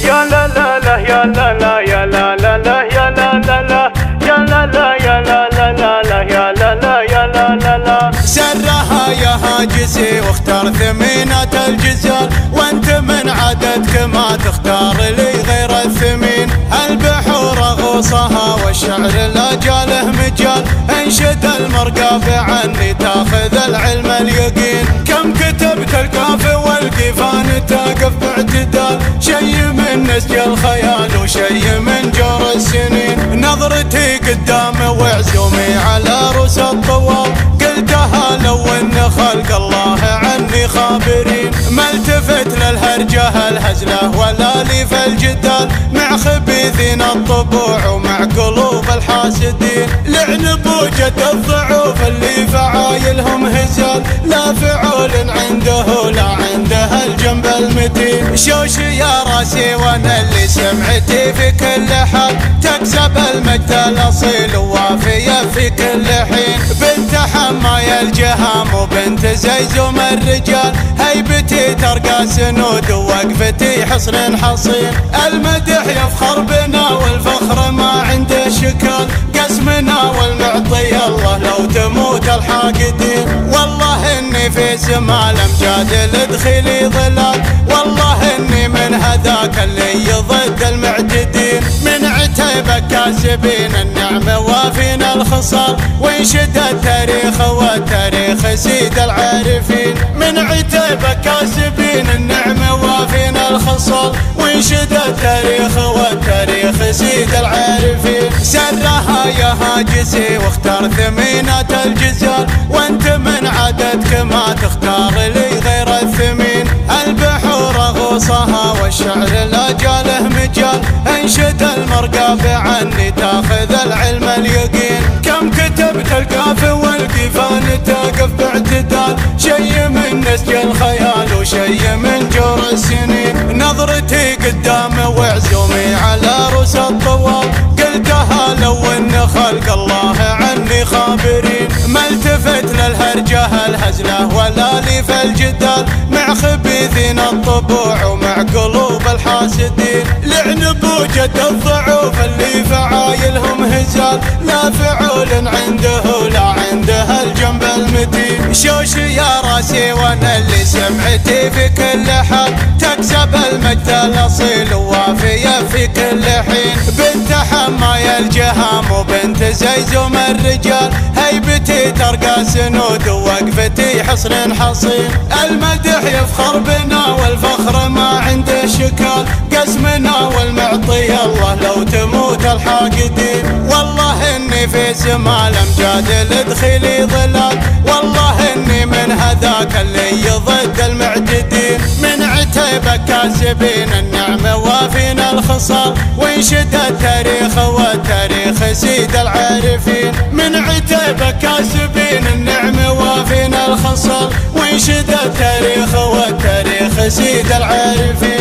يا لا لا لا يا لا لا يا لا لا لا يا لا لا لا يا لا لا يا لا لا لا لا يا لا لا يا لا لا لا. سرها يا هاجسي واختار ثمينات الجزال، وانت من عددك ما تختار لي غير الثمين. البحور غوصها والشعر لا جاله مجال، انشد المرقى عني تاخذ العلم اليقين. كم كتبت الكاف والقفان تقف باعتدال، شي من نسج الخيال وشي من جور السنين. نظرتي قدام وعزومي على رؤوس الطوال، قلتها لو ان خلق الله عني خابرين. ما التفت للهرجة الهزلة ولا لي في الجدال، مع خبيثين الطبوع ومع قلوب الحاسدين. لعن بوجة الضعوف اللي فعايلهم هزال، لا فعول عنده لا عنده الجنب المتين. شوش يا راسي وانا اللي سمعتي في كل حال، تكسب المجد الاصيل ووافية في كل حين. بنت حمايا الجهام وبنت زيزوم الرجال، هيبتي ترقى سنود ووقفتي حصن حصين. المدح يفخر بنا والفخر ما عنده شكال، قسمنا والمعطي الله لو تموت الحاقدين. والله اني في سما الامجاد الادخلي ظلال، والله اني من هذاك اللي ضد المعتدين. من عتيبك كاسبين النعمة وافينا الخصال، وينشد التاريخ والتاريخ سيد العارفين. من عتيبك كاسبين النعمة وافينا الخصال، وينشد التاريخ والتاريخ سيد العارفين. سرها يا هاجسي واختار ثمينات الجزال، وانت من عددك ما تختار لي غير الثمين. البحور غوصها والشعر لا جاله مجال، انشد المرقى عني تاخذ العلم اليقين. كم كتبت الكاف والقفان تقف باعتدال، شي من نسج الخيال وشي من جور السنين. نظرتي قدام وعزومي على رؤوس الطوال، قلتها لو ان خلق الله عني خابرين. ما التفت للهرجة الهزلة ولا لي في الجدال، مع خبيثين الطبوع ومع قلوب الحاسدين. لعن بوجة الضعوف اللي فعايلهم هزال، لا فعول عنده لا عنده الجنب المتين. شوش يا راسي وانا اللي سمعتي في كل حال، تكسب المجد الاصيل ووافية في كل حين. بنت حمايا الجهام وبنت زيزوم الرجال، هيبتي ترقى سنود ووقفتي حصن حصين. المدح يفخر بنا والفخر ما عنده شكال، قسمنا والمعطي الله لو تموت الحاقدين. والله اني في سما الامجاد الادخلي ظلال، والله اني من هذاك اللي ضد المعتدين. من عتيبك كاسبين النعمة وافينا الخصال، وينشد التاريخ والتاريخ سيد العارفين. من عتيبك كاسبين النعمة وافينا الخصال، وينشد التاريخ والتاريخ سيد العارفين.